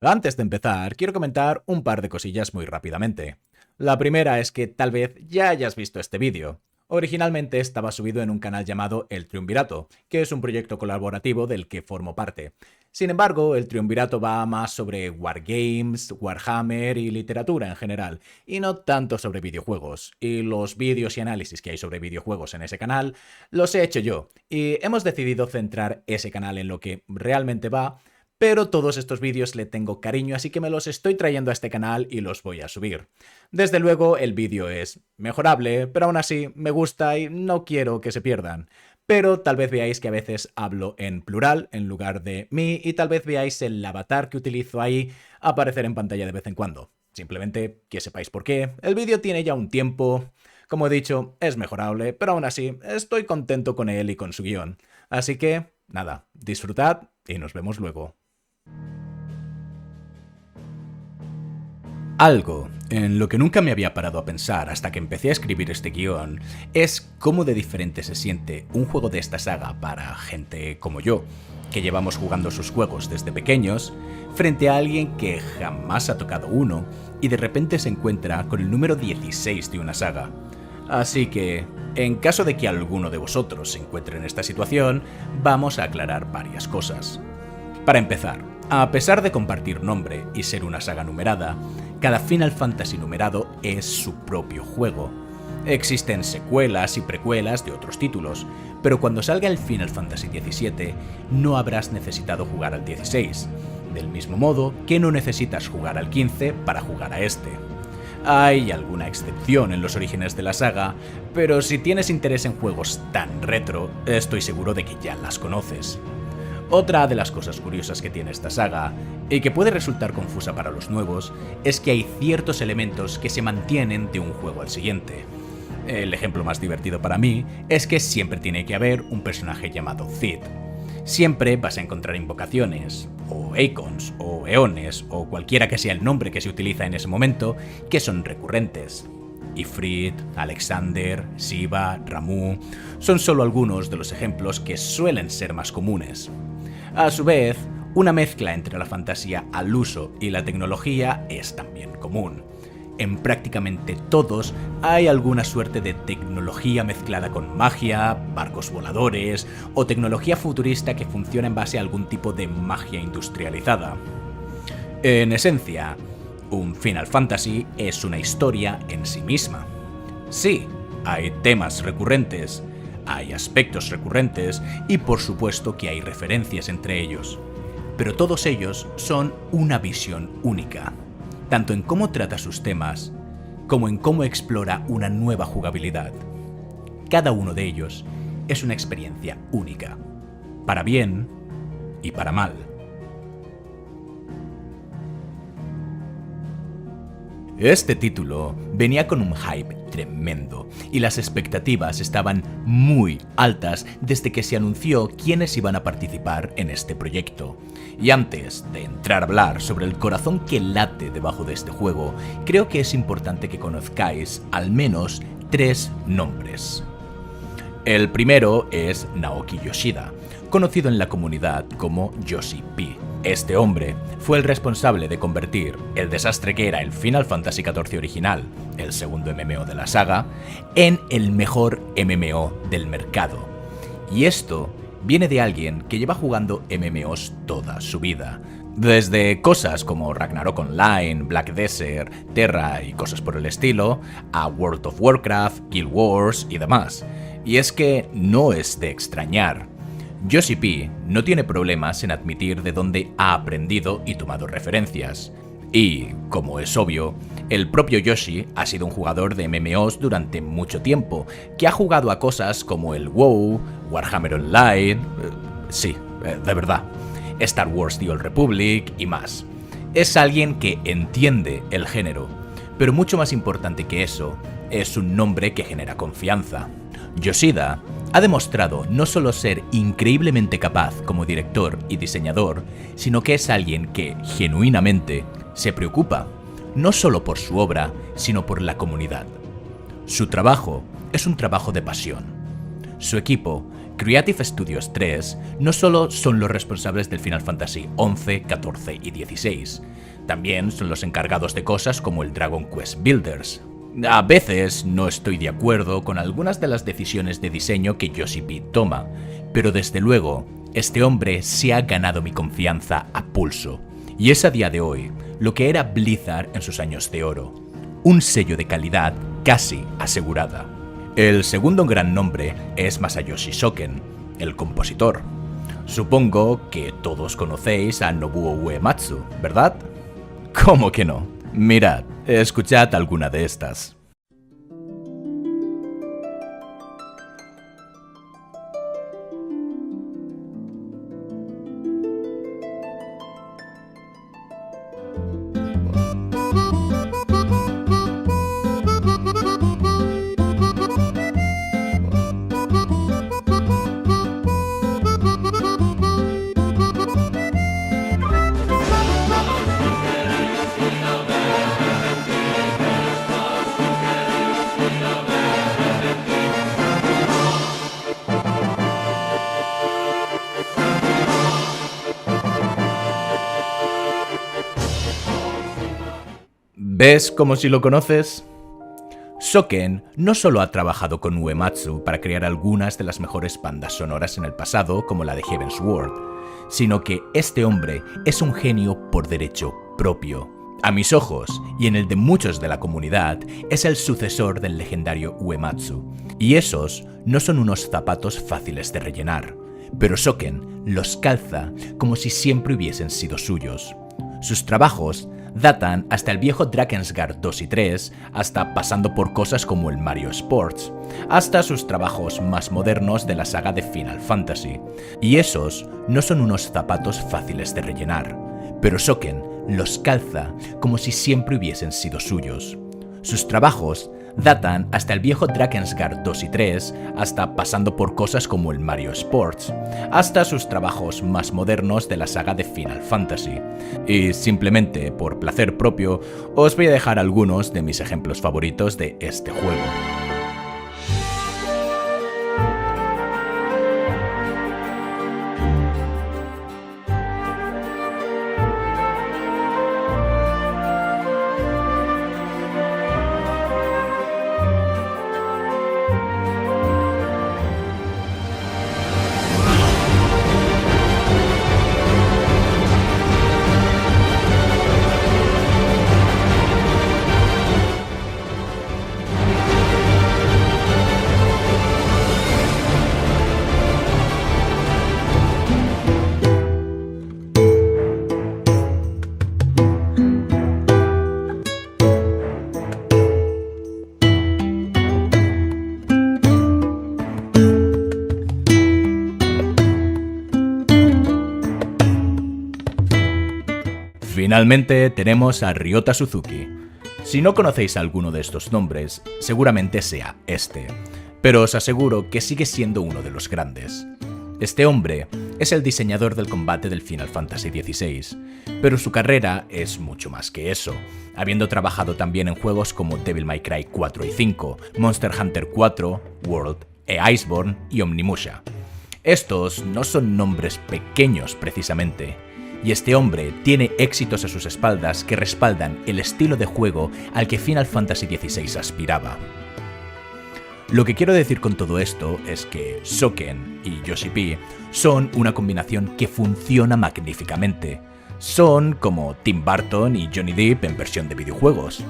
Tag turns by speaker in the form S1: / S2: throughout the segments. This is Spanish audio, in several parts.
S1: Antes de empezar, quiero comentar un par de cosillas muy rápidamente. La primera es que tal vez ya hayas visto este vídeo. Originalmente estaba subido en un canal llamado El Triunvirato, que es un proyecto colaborativo del que formo parte. Sin embargo, el Triunvirato va más sobre Wargames, Warhammer y literatura en general, y no tanto sobre videojuegos. Y los vídeos y análisis que hay sobre videojuegos en ese canal los he hecho yo, y hemos decidido centrar ese canal en lo que realmente va, pero todos estos vídeos le tengo cariño, así que me los estoy trayendo a este canal y los voy a subir. Desde luego el vídeo es mejorable, pero aún así me gusta y no quiero que se pierdan. Pero tal vez veáis que a veces hablo en plural en lugar de mí y tal vez veáis el avatar que utilizo ahí aparecer en pantalla de vez en cuando. Simplemente que sepáis por qué. El vídeo tiene ya un tiempo. Como he dicho, es mejorable, pero aún así estoy contento con él y con su guión. Así que, nada, disfrutad y nos vemos luego. Algo en lo que nunca me había parado a pensar hasta que empecé a escribir este guión es cómo de diferente se siente un juego de esta saga para gente como yo, que llevamos jugando sus juegos desde pequeños, frente a alguien que jamás ha tocado uno y de repente se encuentra con el número 16 de una saga. Así que, en caso de que alguno de vosotros se encuentre en esta situación, vamos a aclarar varias cosas. Para empezar, a pesar de compartir nombre y ser una saga numerada, cada Final Fantasy numerado es su propio juego. Existen secuelas y precuelas de otros títulos, pero cuando salga el Final Fantasy XVII no habrás necesitado jugar al 16, del mismo modo que no necesitas jugar al 15 para jugar a este. Hay alguna excepción en los orígenes de la saga, pero si tienes interés en juegos tan retro, estoy seguro de que ya las conoces. Otra de las cosas curiosas que tiene esta saga, y que puede resultar confusa para los nuevos, es que hay ciertos elementos que se mantienen de un juego al siguiente. El ejemplo más divertido para mí es que siempre tiene que haber un personaje llamado Cid. Siempre vas a encontrar invocaciones, o icons, o eones, o cualquiera que sea el nombre que se utiliza en ese momento, que son recurrentes. Ifrit, Alexander, Shiva, Ramuh, son solo algunos de los ejemplos que suelen ser más comunes. A su vez, una mezcla entre la fantasía al uso y la tecnología es también común. En prácticamente todos hay alguna suerte de tecnología mezclada con magia, barcos voladores o tecnología futurista que funciona en base a algún tipo de magia industrializada. En esencia, un Final Fantasy es una historia en sí misma. Sí, hay temas recurrentes, hay aspectos recurrentes y por supuesto que hay referencias entre ellos. Pero todos ellos son una visión única, tanto en cómo trata sus temas, como en cómo explora una nueva jugabilidad. Cada uno de ellos es una experiencia única, para bien y para mal. Este título venía con un hype tremendo y las expectativas estaban muy altas desde que se anunció quiénes iban a participar en este proyecto. Y antes de entrar a hablar sobre el corazón que late debajo de este juego, creo que es importante que conozcáis al menos 3 nombres. El primero es Naoki Yoshida, conocido en la comunidad como Yoshi P. Este hombre fue el responsable de convertir el desastre que era el Final Fantasy XIV original, el segundo MMO de la saga, en el mejor MMO del mercado. Y esto viene de alguien que lleva jugando MMOs toda su vida, desde cosas como Ragnarok Online, Black Desert, Terra y cosas por el estilo, a World of Warcraft, Guild Wars y demás. Y es que no es de extrañar. Yoshi P no tiene problemas en admitir de dónde ha aprendido y tomado referencias. Y, como es obvio, el propio Yoshi ha sido un jugador de MMOs durante mucho tiempo, que ha jugado a cosas como el WoW, Warhammer Online, de verdad, Star Wars The Old Republic y más. Es alguien que entiende el género, pero mucho más importante que eso, es un nombre que genera confianza. Yoshida ha demostrado no solo ser increíblemente capaz como director y diseñador, sino que es alguien que, genuinamente, se preocupa, no solo por su obra, sino por la comunidad. Su trabajo es un trabajo de pasión. Su equipo, Creative Studios 3, no solo son los responsables del Final Fantasy XI, XIV y XVI, También son los encargados de cosas como el Dragon Quest Builders. A veces no estoy de acuerdo con algunas de las decisiones de diseño que Yoshi P toma, pero desde luego, este hombre se ha ganado mi confianza a pulso, y es a día de hoy lo que era Blizzard en sus años de oro, un sello de calidad casi asegurada. El segundo gran nombre es Masayoshi Soken, el compositor. Supongo que todos conocéis a Nobuo Uematsu, ¿verdad? ¿Cómo que no? Mirad, escuchad alguna de estas. ¿Ves como si lo conoces? Soken no solo ha trabajado con Uematsu para crear algunas de las mejores bandas sonoras en el pasado, como la de Heaven's Ward, sino que este hombre es un genio por derecho propio. A mis ojos, y en el de muchos de la comunidad, es el sucesor del legendario Uematsu. Y esos no son unos zapatos fáciles de rellenar, pero Soken los calza como si siempre hubiesen sido suyos. Sus trabajos datan hasta el viejo Drakensgard 2 y 3, hasta pasando por cosas como el Mario Sports, hasta sus trabajos más modernos de la saga de Final Fantasy. Y esos no son unos zapatos fáciles de rellenar, pero Soken los calza como si siempre hubiesen sido suyos. Sus trabajos datan hasta el viejo Drakensgard 2 y 3, hasta pasando por cosas como el Mario Sports, hasta sus trabajos más modernos de la saga de Final Fantasy. Y simplemente por placer propio, os voy a dejar algunos de mis ejemplos favoritos de este juego. Finalmente tenemos a Ryota Suzuki. Si no conocéis alguno de estos nombres, seguramente sea este, pero os aseguro que sigue siendo uno de los grandes. Este hombre es el diseñador del combate del Final Fantasy XVI, pero su carrera es mucho más que eso, habiendo trabajado también en juegos como Devil May Cry 4 y 5, Monster Hunter 4, World, Iceborne y Omnimusha. Estos no son nombres pequeños precisamente, y este hombre tiene éxitos a sus espaldas que respaldan el estilo de juego al que Final Fantasy XVI aspiraba. Lo que quiero decir con todo esto es que Soken y Yoshi P son una combinación que funciona magníficamente. Son como Tim Burton y Johnny Depp en versión de videojuegos.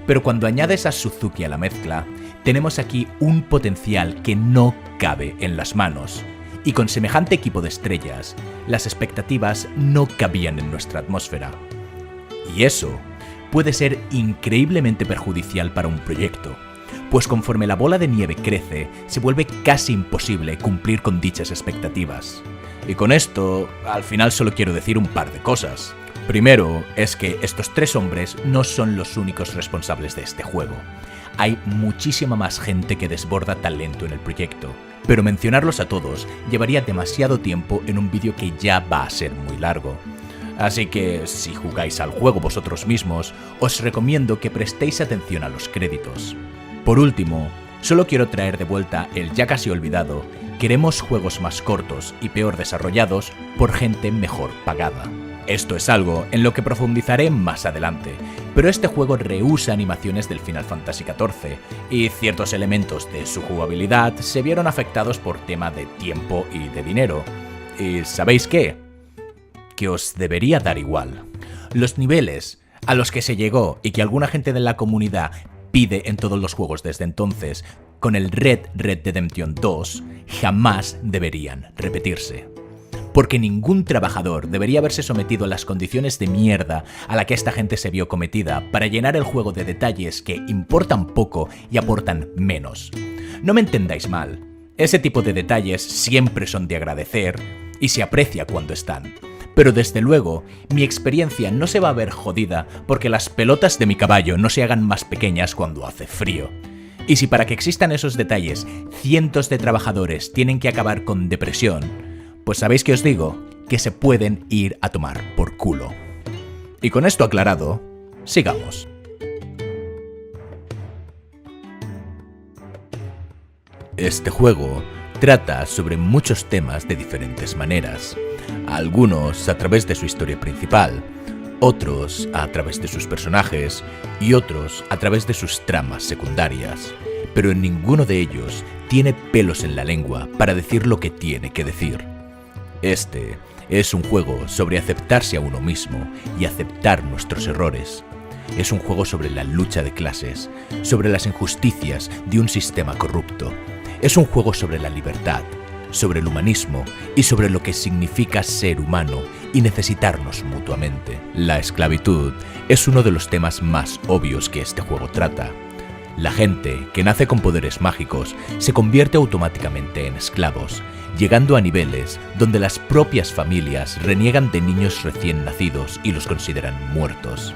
S1: Pero cuando añades a Suzuki a la mezcla, tenemos aquí un potencial que no cabe en las manos. Y con semejante equipo de estrellas, las expectativas no cabían en nuestra atmósfera. Y eso puede ser increíblemente perjudicial para un proyecto, pues conforme la bola de nieve crece, se vuelve casi imposible cumplir con dichas expectativas. Y con esto, al final solo quiero decir un par de cosas. Primero, es que estos tres hombres no son los únicos responsables de este juego. Hay muchísima más gente que desborda talento en el proyecto, pero mencionarlos a todos llevaría demasiado tiempo en un vídeo que ya va a ser muy largo. Así que, si jugáis al juego vosotros mismos, os recomiendo que prestéis atención a los créditos. Por último, solo quiero traer de vuelta el ya casi olvidado: queremos juegos más cortos y peor desarrollados por gente mejor pagada. Esto es algo en lo que profundizaré más adelante, pero este juego rehúsa animaciones del Final Fantasy XIV y ciertos elementos de su jugabilidad se vieron afectados por tema de tiempo y de dinero. ¿Y sabéis qué? Que os debería dar igual. Los niveles a los que se llegó y que alguna gente de la comunidad pide en todos los juegos desde entonces, con el Red Redemption 2, jamás deberían repetirse. Porque ningún trabajador debería haberse sometido a las condiciones de mierda a la que esta gente se vio cometida para llenar el juego de detalles que importan poco y aportan menos. No me entendáis mal, ese tipo de detalles siempre son de agradecer y se aprecia cuando están. Pero desde luego, mi experiencia no se va a ver jodida porque las pelotas de mi caballo no se hagan más pequeñas cuando hace frío. Y si para que existan esos detalles, cientos de trabajadores tienen que acabar con depresión, pues sabéis que os digo que se pueden ir a tomar por culo. Y con esto aclarado, sigamos. Este juego trata sobre muchos temas de diferentes maneras, algunos a través de su historia principal, otros a través de sus personajes y otros a través de sus tramas secundarias, pero en ninguno de ellos tiene pelos en la lengua para decir lo que tiene que decir. Este es un juego sobre aceptarse a uno mismo y aceptar nuestros errores. Es un juego sobre la lucha de clases, sobre las injusticias de un sistema corrupto. Es un juego sobre la libertad, sobre el humanismo y sobre lo que significa ser humano y necesitarnos mutuamente. La esclavitud es uno de los temas más obvios que este juego trata. La gente que nace con poderes mágicos se convierte automáticamente en esclavos, llegando a niveles donde las propias familias reniegan de niños recién nacidos y los consideran muertos.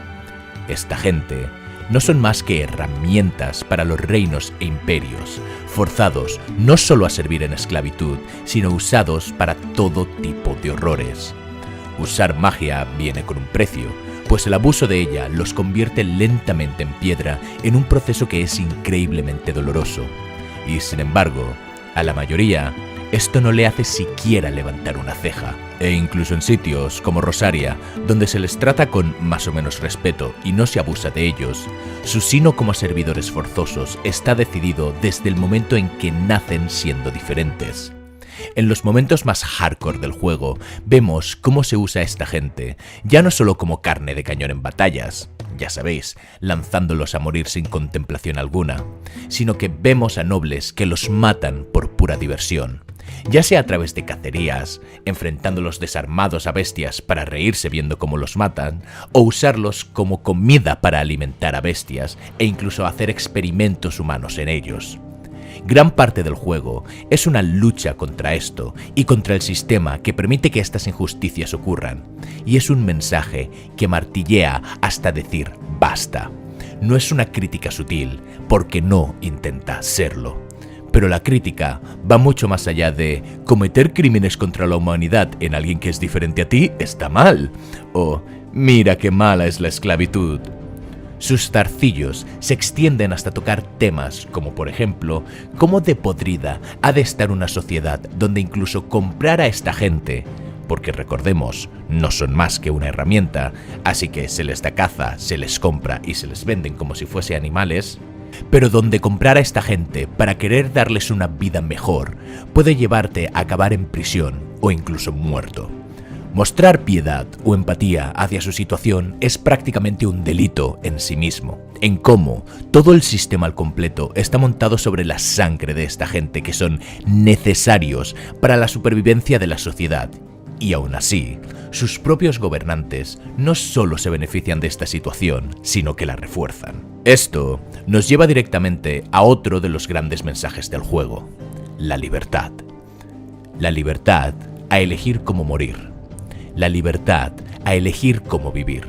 S1: Esta gente no son más que herramientas para los reinos e imperios, forzados no solo a servir en esclavitud, sino usados para todo tipo de horrores. Usar magia viene con un precio, pues el abuso de ella los convierte lentamente en piedra en un proceso que es increíblemente doloroso. Y sin embargo, a la mayoría, esto no le hace siquiera levantar una ceja, e incluso en sitios como Rosaria, donde se les trata con más o menos respeto y no se abusa de ellos, su sino como servidores forzosos está decidido desde el momento en que nacen siendo diferentes. En los momentos más hardcore del juego, vemos cómo se usa a esta gente, ya no solo como carne de cañón en batallas, ya sabéis, lanzándolos a morir sin contemplación alguna, sino que vemos a nobles que los matan por pura diversión, ya sea a través de cacerías, enfrentándolos desarmados a bestias para reírse viendo cómo los matan, o usarlos como comida para alimentar a bestias e incluso hacer experimentos humanos en ellos. Gran parte del juego es una lucha contra esto y contra el sistema que permite que estas injusticias ocurran, y es un mensaje que martillea hasta decir basta. No es una crítica sutil, porque no intenta serlo. Pero la crítica va mucho más allá de cometer crímenes contra la humanidad en alguien que es diferente a ti está mal, o mira qué mala es la esclavitud. Sus zarcillos se extienden hasta tocar temas como, por ejemplo, cómo de podrida ha de estar una sociedad donde incluso comprar a esta gente, porque recordemos, no son más que una herramienta, así que se les da caza, se les compra y se les venden como si fuese animales, pero donde comprar a esta gente para querer darles una vida mejor puede llevarte a acabar en prisión o incluso muerto. Mostrar piedad o empatía hacia su situación es prácticamente un delito en sí mismo, en cómo todo el sistema al completo está montado sobre la sangre de esta gente que son necesarios para la supervivencia de la sociedad. Y aún así, sus propios gobernantes no solo se benefician de esta situación, sino que la refuerzan. Esto nos lleva directamente a otro de los grandes mensajes del juego: la libertad. La libertad a elegir cómo morir. La libertad a elegir cómo vivir.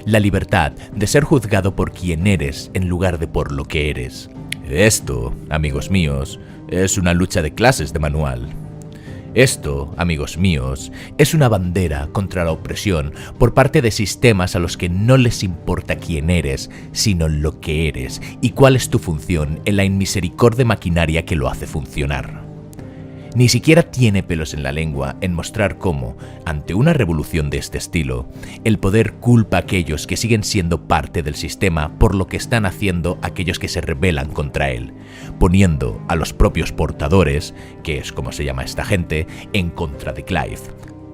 S1: La libertad de ser juzgado por quien eres en lugar de por lo que eres. Esto, amigos míos, es una lucha de clases de manual. Esto, amigos míos, es una bandera contra la opresión por parte de sistemas a los que no les importa quién eres, sino lo que eres y cuál es tu función en la inmisericordia maquinaria que lo hace funcionar.
S2: Ni siquiera tiene pelos en la lengua en mostrar cómo, ante una revolución de este estilo, el poder culpa a aquellos que siguen siendo parte del sistema por lo que están haciendo aquellos que se rebelan contra él, poniendo a los propios portadores, que es como se llama esta gente, en contra de Clive.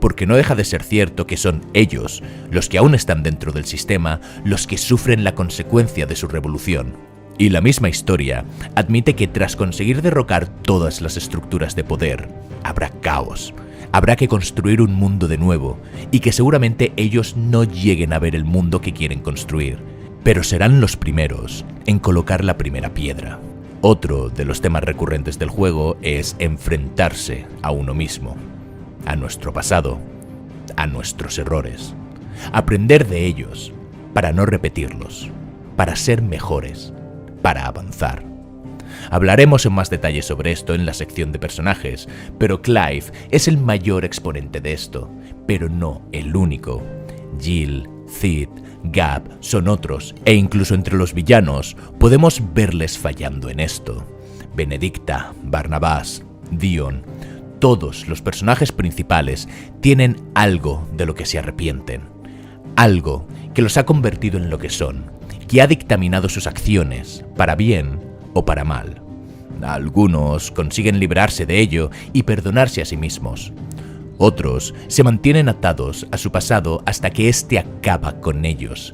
S2: Porque no deja de ser cierto que son ellos, los que aún están dentro del sistema, los que sufren la consecuencia de su revolución. Y la misma historia admite que tras conseguir derrocar todas las estructuras de poder, habrá caos, habrá que construir un mundo de nuevo, y que seguramente ellos no lleguen a ver el mundo que quieren construir, pero serán los primeros en colocar la primera piedra. Otro de los temas recurrentes del juego es enfrentarse a uno mismo, a nuestro pasado, a nuestros errores, aprender de ellos para no repetirlos, para ser mejores, para avanzar. Hablaremos en más detalle sobre esto en la sección de personajes, pero Clive es el mayor exponente de esto, pero no el único. Jill, Cid, Gab son otros, e incluso entre los villanos podemos verles fallando en esto. Benedicta, Barnabás, Dion, todos los personajes principales tienen algo de lo que se arrepienten, algo que los ha convertido en lo que son, que ha dictaminado sus acciones, para bien o para mal. Algunos consiguen librarse de ello y perdonarse a sí mismos. Otros se mantienen atados a su pasado hasta que éste acaba con ellos.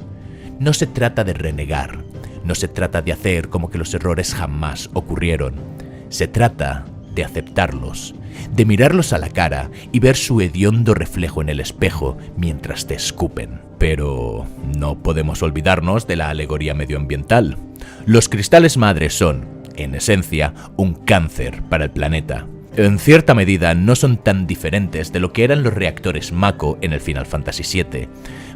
S2: No se trata de renegar, no se trata de hacer como que los errores jamás ocurrieron. Se trata de aceptarlos, de mirarlos a la cara y ver su hediondo reflejo en el espejo mientras te escupen. Pero no podemos olvidarnos de la alegoría medioambiental. Los cristales madre son, en esencia, un cáncer para el planeta. En cierta medida no son tan diferentes de lo que eran los reactores Mako en el Final Fantasy VII,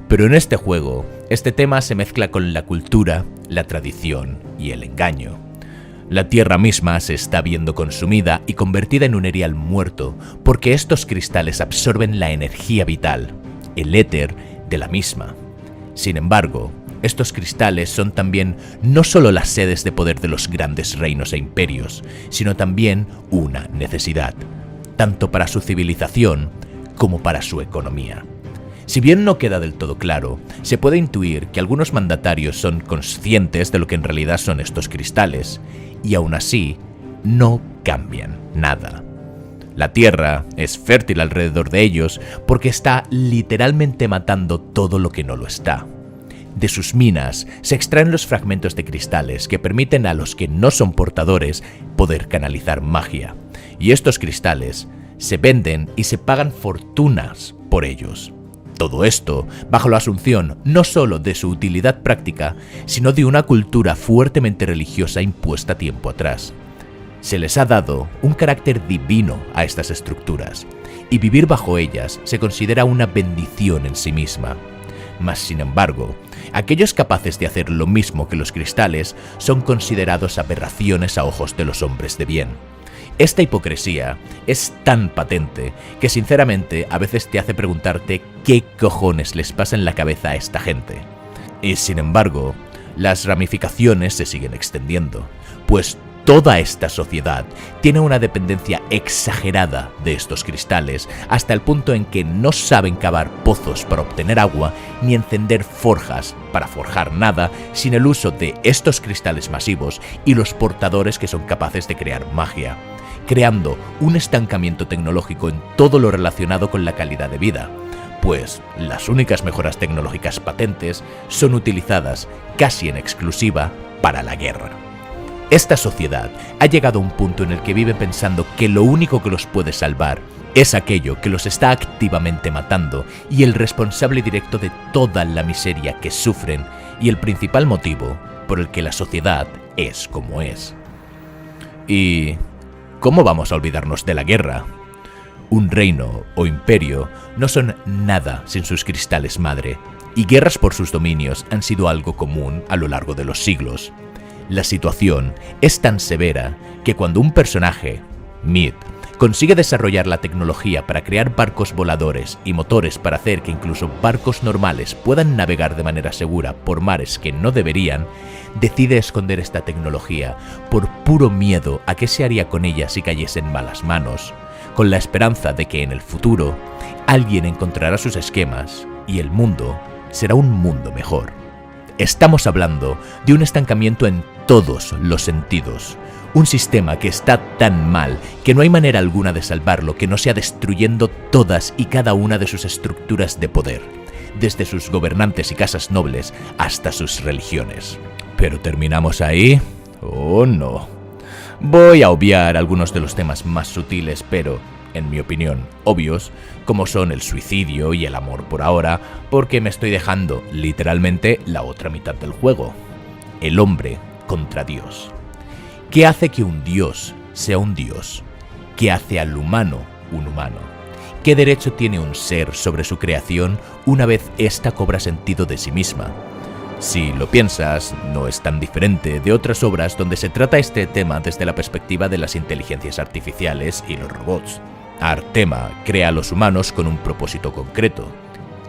S2: pero en este juego, este tema se mezcla con la cultura, la tradición y el engaño. La Tierra misma se está viendo consumida y convertida en un erial muerto porque estos cristales absorben la energía vital, el éter de la misma. Sin embargo, estos cristales son también no solo las sedes de poder de los grandes reinos e imperios, sino también una necesidad, tanto para su civilización como para su economía. Si bien no queda del todo claro, se puede intuir que algunos mandatarios son conscientes de lo que en realidad son estos cristales, y aún así no cambian nada. La Tierra es fértil alrededor de ellos porque está literalmente matando todo lo que no lo está. De sus minas se extraen los fragmentos de cristales que permiten a los que no son portadores poder canalizar magia, y estos cristales se venden y se pagan fortunas por ellos. Todo esto bajo la asunción no solo de su utilidad práctica, sino de una cultura fuertemente religiosa impuesta tiempo atrás. Se les ha dado un carácter divino a estas estructuras, y vivir bajo ellas se considera una bendición en sí misma. Mas, sin embargo, aquellos capaces de hacer lo mismo que los cristales son considerados aberraciones a ojos de los hombres de bien. Esta hipocresía es tan patente que sinceramente a veces te hace preguntarte qué cojones les pasa en la cabeza a esta gente. Y sin embargo, las ramificaciones se siguen extendiendo, pues toda esta sociedad tiene una dependencia exagerada de estos cristales hasta el punto en que no saben cavar pozos para obtener agua ni encender forjas para forjar nada sin el uso de estos cristales masivos y los portadores que son capaces de crear magia, creando un estancamiento tecnológico en todo lo relacionado con la calidad de vida, pues las únicas mejoras tecnológicas patentes son utilizadas casi en exclusiva para la guerra. Esta sociedad ha llegado a un punto en el que vive pensando que lo único que los puede salvar es aquello que los está activamente matando y el responsable directo de toda la miseria que sufren y el principal motivo por el que la sociedad es como es. ¿Y cómo vamos a olvidarnos de la guerra? Un reino o imperio no son nada sin sus cristales madre, y guerras por sus dominios han sido algo común a lo largo de los siglos. La situación es tan severa que cuando un personaje, Mid, consigue desarrollar la tecnología para crear barcos voladores y motores para hacer que incluso barcos normales puedan navegar de manera segura por mares que no deberían, decide esconder esta tecnología por puro miedo a qué se haría con ella si cayese en malas manos, con la esperanza de que en el futuro alguien encontrará sus esquemas y el mundo será un mundo mejor. Estamos hablando de un estancamiento en todos los sentidos, un sistema que está tan mal que no hay manera alguna de salvarlo que no sea destruyendo todas y cada una de sus estructuras de poder, desde sus gobernantes y casas nobles hasta sus religiones. ¿Pero terminamos ahí? Oh, no. Voy a obviar algunos de los temas más sutiles, pero, en mi opinión, obvios, como son el suicidio y el amor por ahora, porque me estoy dejando, literalmente, la otra mitad del juego. El hombre contra Dios. ¿Qué hace que un Dios sea un Dios? ¿Qué hace al humano un humano? ¿Qué derecho tiene un ser sobre su creación una vez ésta cobra sentido de sí misma? Si lo piensas, no es tan diferente de otras obras donde se trata este tema desde la perspectiva de las inteligencias artificiales y los robots. Artema crea a los humanos con un propósito concreto.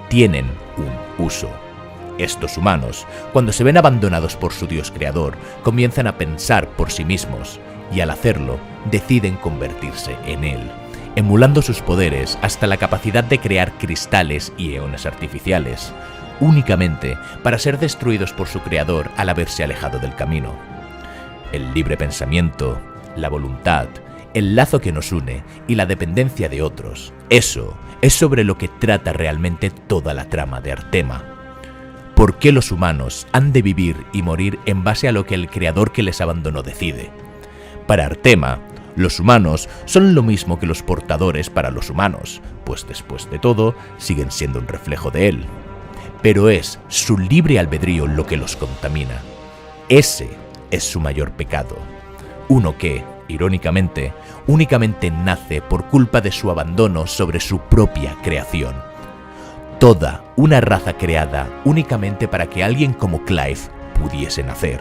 S2: Tienen un uso. Estos humanos, cuando se ven abandonados por su Dios creador, comienzan a pensar por sí mismos y al hacerlo deciden convertirse en él, emulando sus poderes hasta la capacidad de crear cristales y eones artificiales, únicamente para ser destruidos por su creador al haberse alejado del camino. El libre pensamiento, la voluntad, el lazo que nos une y la dependencia de otros, eso es sobre lo que trata realmente toda la trama de Artema. ¿Por qué los humanos han de vivir y morir en base a lo que el creador que les abandonó decide? Para Artema, los humanos son lo mismo que los portadores para los humanos, pues después de todo siguen siendo un reflejo de él. Pero es su libre albedrío lo que los contamina. Ese es su mayor pecado. Uno que, irónicamente, únicamente nace por culpa de su abandono sobre su propia creación. Toda una raza creada únicamente para que alguien como Clive pudiese nacer,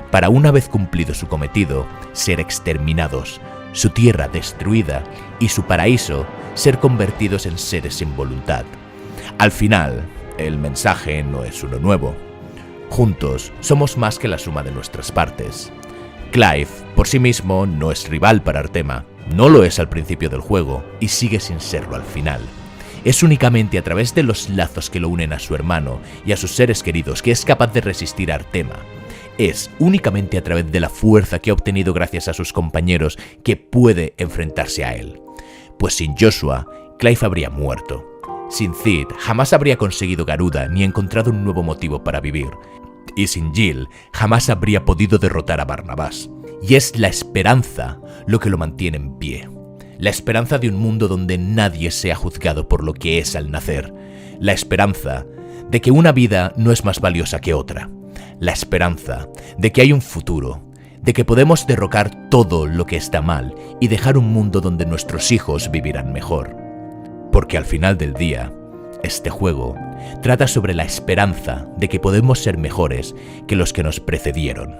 S2: para una vez cumplido su cometido, ser exterminados, su tierra destruida y su paraíso ser convertidos en seres sin voluntad. Al final, el mensaje no es uno nuevo. Juntos somos más que la suma de nuestras partes. Clive, por sí mismo, no es rival para Artema, no lo es al principio del juego y sigue sin serlo al final. Es únicamente a través de los lazos que lo unen a su hermano y a sus seres queridos que es capaz de resistir a Artema. Es únicamente a través de la fuerza que ha obtenido gracias a sus compañeros que puede enfrentarse a él. Pues sin Joshua, Clive habría muerto. Sin Cid, jamás habría conseguido Garuda ni encontrado un nuevo motivo para vivir. Y sin Jill, jamás habría podido derrotar a Barnabás. Y es la esperanza lo que lo mantiene en pie. La esperanza de un mundo donde nadie sea juzgado por lo que es al nacer. La esperanza de que una vida no es más valiosa que otra. La esperanza de que hay un futuro, de que podemos derrocar todo lo que está mal y dejar un mundo donde nuestros hijos vivirán mejor. Porque al final del día, este juego trata sobre la esperanza de que podemos ser mejores que los que nos precedieron.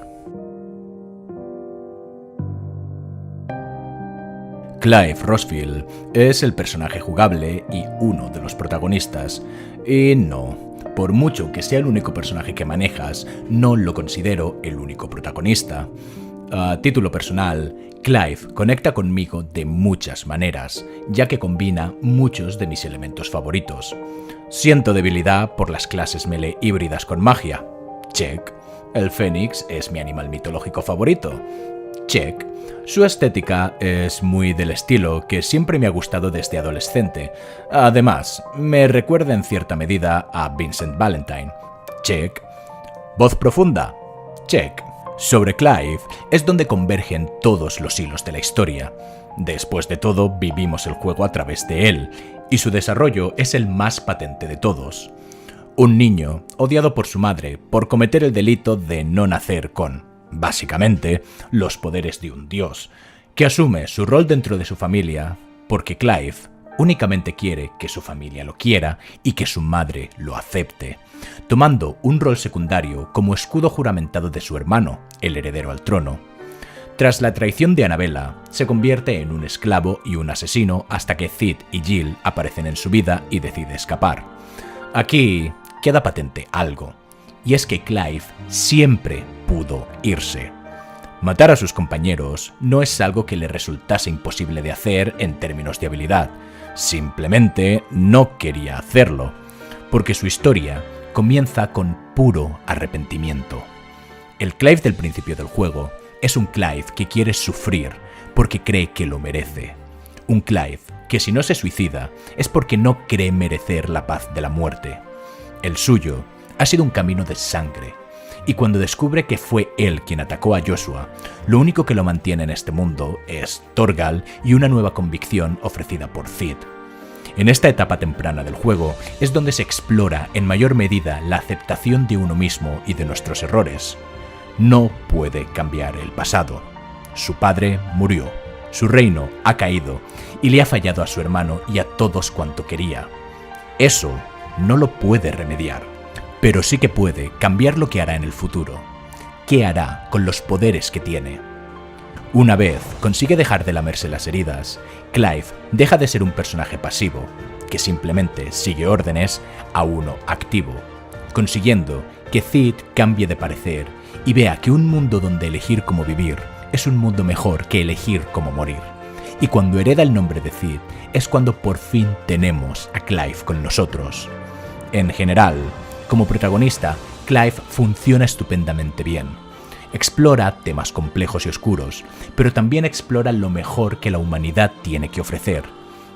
S1: Clive Rosfield es el personaje jugable y uno de los protagonistas. Y no, por mucho que sea el único personaje que manejas, no lo considero el único protagonista. A título personal, Clive conecta conmigo de muchas maneras, ya que combina muchos de mis elementos favoritos. Siento debilidad por las clases melee híbridas con magia. Check. El Fénix es mi animal mitológico favorito. Check. Su estética es muy del estilo que siempre me ha gustado desde adolescente. Además, me recuerda en cierta medida a Vincent Valentine. Check. Voz profunda. Check. Sobre Clive es donde convergen todos los hilos de la historia. Después de todo, vivimos el juego a través de él, y su desarrollo es el más patente de todos. Un niño odiado por su madre por cometer el delito de no nacer con, básicamente, los poderes de un dios, que asume su rol dentro de su familia porque Clive únicamente quiere que su familia lo quiera y que su madre lo acepte, tomando un rol secundario como escudo juramentado de su hermano, el heredero al trono. Tras la traición de Annabella, se convierte en un esclavo y un asesino hasta que Cid y Jill aparecen en su vida y decide escapar. Aquí queda patente algo, y es que Clive siempre pudo irse. Matar a sus compañeros no es algo que le resultase imposible de hacer en términos de habilidad, simplemente no quería hacerlo, porque su historia comienza con puro arrepentimiento. El Clive del principio del juego es un Clive que quiere sufrir porque cree que lo merece. Un Clive que si no se suicida es porque no cree merecer la paz de la muerte. El suyo ha sido un camino de sangre, y cuando descubre que fue él quien atacó a Joshua, lo único que lo mantiene en este mundo es Torgal y una nueva convicción ofrecida por Cid. En esta etapa temprana del juego es donde se explora en mayor medida la aceptación de uno mismo y de nuestros errores. No puede cambiar el pasado. Su padre murió, su reino ha caído y le ha fallado a su hermano y a todos cuanto quería. Eso no lo puede remediar, pero sí que puede cambiar lo que hará en el futuro. ¿Qué hará con los poderes que tiene? Una vez consigue dejar de lamerse las heridas, Clive deja de ser un personaje pasivo, que simplemente sigue órdenes, a uno activo, consiguiendo que Cid cambie de parecer y vea que un mundo donde elegir cómo vivir es un mundo mejor que elegir cómo morir. Y cuando hereda el nombre de Cid es cuando por fin tenemos a Clive con nosotros. En general, como protagonista, Clive funciona estupendamente bien. Explora temas complejos y oscuros, pero también explora lo mejor que la humanidad tiene que ofrecer.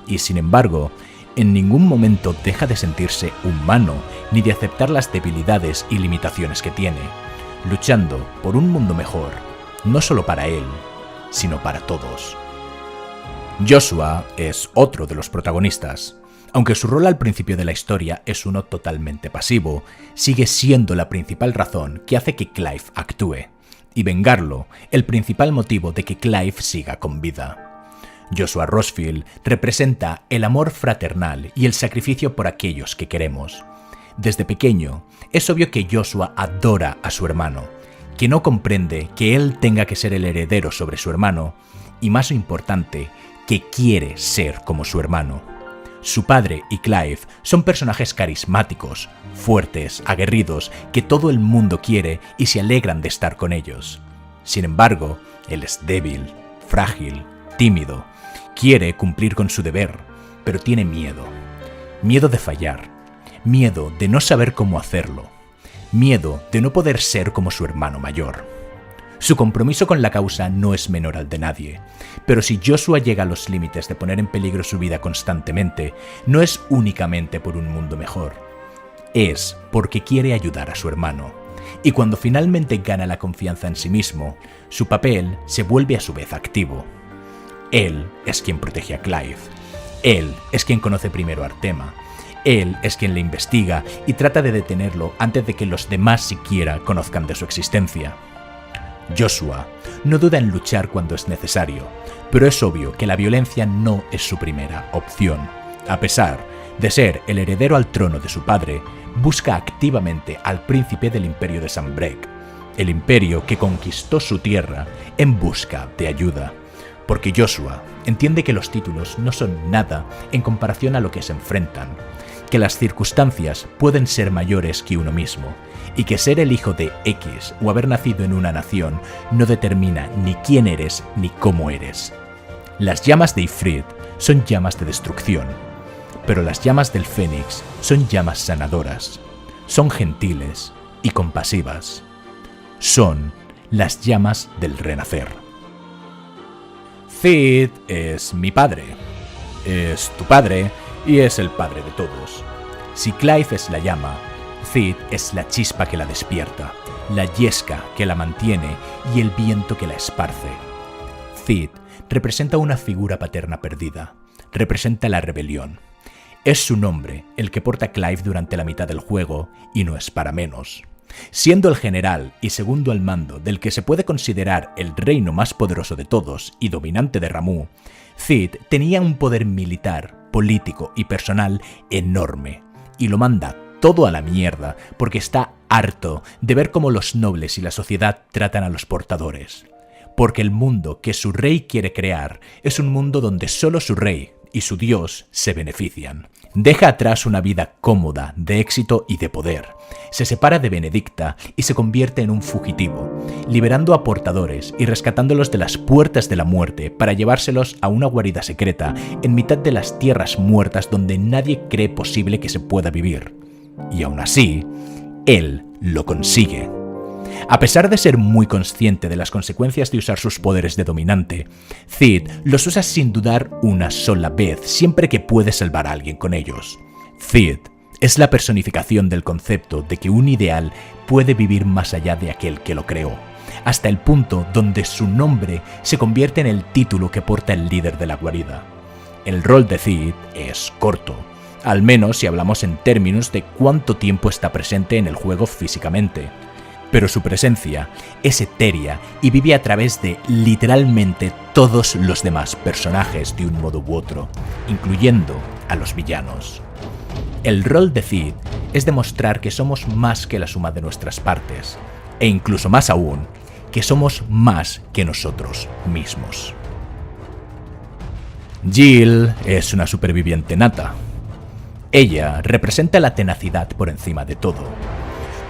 S1: Y sin embargo, en ningún momento deja de sentirse humano ni de aceptar las debilidades y limitaciones que tiene, luchando por un mundo mejor, no solo para él, sino para todos. Joshua es otro de los protagonistas. Aunque su rol al principio de la historia es uno totalmente pasivo, sigue siendo la principal razón que hace que Clive actúe, y vengarlo el principal motivo de que Clive siga con vida. Joshua Rosfield representa el amor fraternal y el sacrificio por aquellos que queremos. Desde pequeño, es obvio que Joshua adora a su hermano, que no comprende que él tenga que ser el heredero sobre su hermano, y más importante, que quiere ser como su hermano. Su padre y Clive son personajes carismáticos, fuertes, aguerridos, que todo el mundo quiere y se alegran de estar con ellos. Sin embargo, él es débil, frágil, tímido, quiere cumplir con su deber, pero tiene miedo. Miedo de fallar, miedo de no saber cómo hacerlo, miedo de no poder ser como su hermano mayor. Su compromiso con la causa no es menor al de nadie, pero si Joshua llega a los límites de poner en peligro su vida constantemente, no es únicamente por un mundo mejor, es porque quiere ayudar a su hermano. Y cuando finalmente gana la confianza en sí mismo, su papel se vuelve a su vez activo. Él es quien protege a Clive, él es quien conoce primero a Artema, él es quien le investiga y trata de detenerlo antes de que los demás siquiera conozcan de su existencia. Joshua no duda en luchar cuando es necesario, pero es obvio que la violencia no es su primera opción. A pesar de ser el heredero al trono de su padre, busca activamente al príncipe del Imperio de Sanbreque, el imperio que conquistó su tierra en busca de ayuda. Porque Joshua entiende que los títulos no son nada en comparación a lo que se enfrentan, que las circunstancias pueden ser mayores que uno mismo, y que ser el hijo de X o haber nacido en una nación no determina ni quién eres ni cómo eres. Las llamas de Ifrit son llamas de destrucción, pero las llamas del Fénix son llamas sanadoras, son gentiles y compasivas. Son las llamas del renacer. Cid es mi padre, es tu padre y es el padre de todos. Si Clive es la llama, Cid es la chispa que la despierta, la yesca que la mantiene y el viento que la esparce. Cid representa una figura paterna perdida, representa la rebelión. Es su nombre el que porta Clive durante la mitad del juego y no es para menos. Siendo el general y segundo al mando del que se puede considerar el reino más poderoso de todos y dominante de Ramuh, Cid tenía un poder militar, político y personal enorme, y lo manda todo a la mierda porque está harto de ver cómo los nobles y la sociedad tratan a los portadores. Porque el mundo que su rey quiere crear es un mundo donde solo su rey
S2: y su dios se benefician. Deja atrás una vida cómoda, de éxito y de poder. Se separa de Benedicta y se convierte en un fugitivo, liberando a portadores y rescatándolos de las puertas de la muerte para llevárselos a una guarida secreta en mitad de las tierras muertas donde nadie cree posible que se pueda vivir. Y aún así, él lo consigue. A pesar de ser muy consciente de las consecuencias de usar sus poderes de dominante, Cid los usa sin dudar una sola vez siempre que puede salvar a alguien con ellos. Cid es la personificación del concepto de que un ideal puede vivir más allá de aquel que lo creó, hasta el punto donde su nombre se convierte en el título que porta el líder de la guarida. El rol de Cid es corto, al menos si hablamos en términos de cuánto tiempo está presente en el juego físicamente. Pero su presencia es etérea y vive a través de literalmente todos los demás personajes de un modo u otro, incluyendo a los villanos. El rol de Cid es demostrar que somos más que la suma de nuestras partes, e incluso más aún, que somos más que nosotros mismos. Jill es una superviviente nata. Ella representa la tenacidad por encima de todo.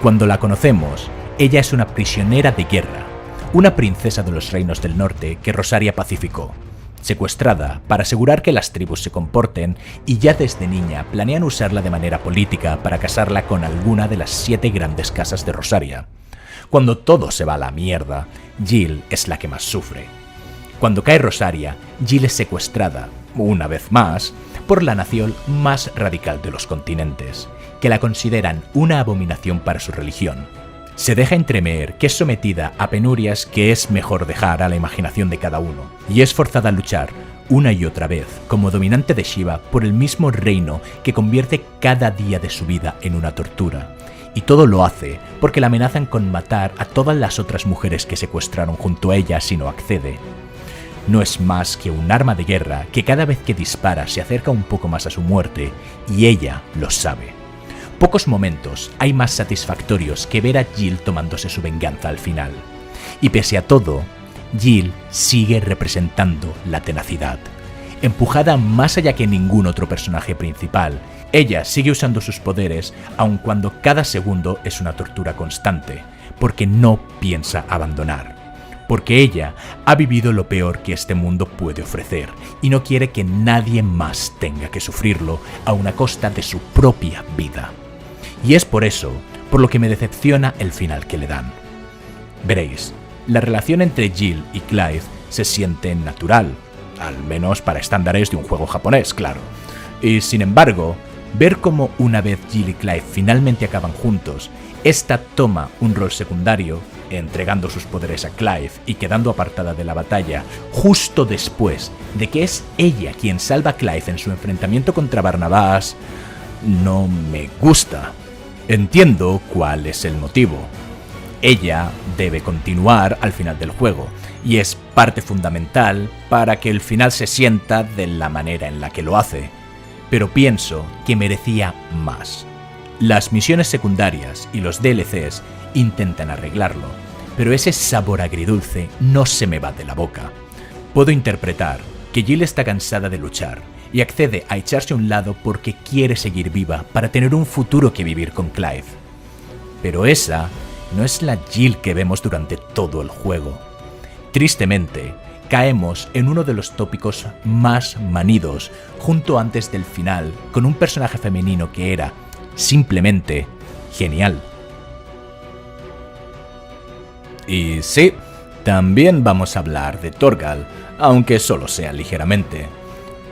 S2: Cuando la conocemos, ella es una prisionera de guerra, una princesa de los reinos del norte que Rosaria pacificó, secuestrada para asegurar que las tribus se comporten, y ya desde niña planean usarla de manera política para casarla con alguna de las 7 grandes casas de Rosaria. Cuando todo se va a la mierda, Jill es la que más sufre. Cuando cae Rosaria, Jill es secuestrada, una vez más, por la nación más radical de los continentes, que la consideran una abominación para su religión. Se deja entrever que es sometida a penurias que es mejor dejar a la imaginación de cada uno, y es forzada a luchar una y otra vez como dominante de Shiva por el mismo reino que convierte cada día de su vida en una tortura. Y todo lo hace porque la amenazan con matar a todas las otras mujeres que secuestraron junto a ella si no accede. No es más que un arma de guerra que cada vez que dispara se acerca un poco más a su muerte, y ella lo sabe. Pocos momentos hay más satisfactorios que ver a Jill tomándose su venganza al final. Y pese a todo, Jill sigue representando la tenacidad. Empujada más allá que ningún otro personaje principal, ella sigue usando sus poderes aun cuando cada segundo es una tortura constante, porque no piensa abandonar. Porque ella ha vivido lo peor que este mundo puede ofrecer y no quiere que nadie más tenga que sufrirlo a una costa de su propia vida. Y es por eso por lo que me decepciona el final que le dan. Veréis, la relación entre Jill y Clive se siente natural, al menos para estándares de un juego japonés, claro. Y sin embargo, ver cómo una vez Jill y Clive finalmente acaban juntos, esta toma un rol secundario, entregando sus poderes a Clive y quedando apartada de la batalla justo después de que es ella quien salva a Clive en su enfrentamiento contra Barnabas, no me gusta. Entiendo cuál es el motivo. Ella debe continuar al final del juego, y es parte fundamental para que el final se sienta de la manera en la que lo hace, pero pienso que merecía más. Las misiones secundarias y los DLCs intentan arreglarlo, pero ese sabor agridulce no se me va de la boca. Puedo interpretar que Jill está cansada de luchar y accede a echarse a un lado porque quiere seguir viva para tener un futuro que vivir con Clive. Pero esa no es la Jill que vemos durante todo el juego. Tristemente, caemos en uno de los tópicos más manidos justo antes del final, con un personaje femenino que era, simplemente, genial. Y sí, también vamos a hablar de Torgal, aunque solo sea ligeramente.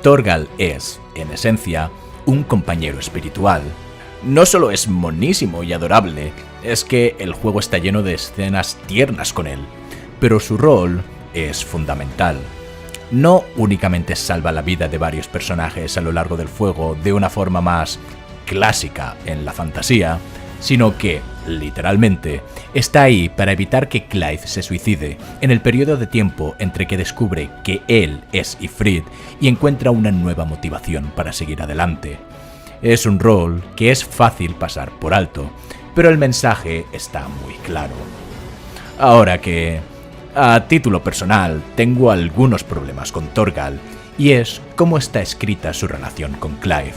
S2: Torgal es, en esencia, un compañero espiritual. No solo es monísimo y adorable, es que el juego está lleno de escenas tiernas con él, pero su rol es fundamental. No únicamente salva la vida de varios personajes a lo largo del juego de una forma más clásica en la fantasía, sino que, literalmente, está ahí para evitar que Clive se suicide en el periodo de tiempo entre que descubre que él es Ifrit y encuentra una nueva motivación para seguir adelante. Es un rol que es fácil pasar por alto, pero el mensaje está muy claro. Ahora que, a título personal, tengo algunos problemas con Torgal,
S1: y es cómo está escrita su relación con Clive.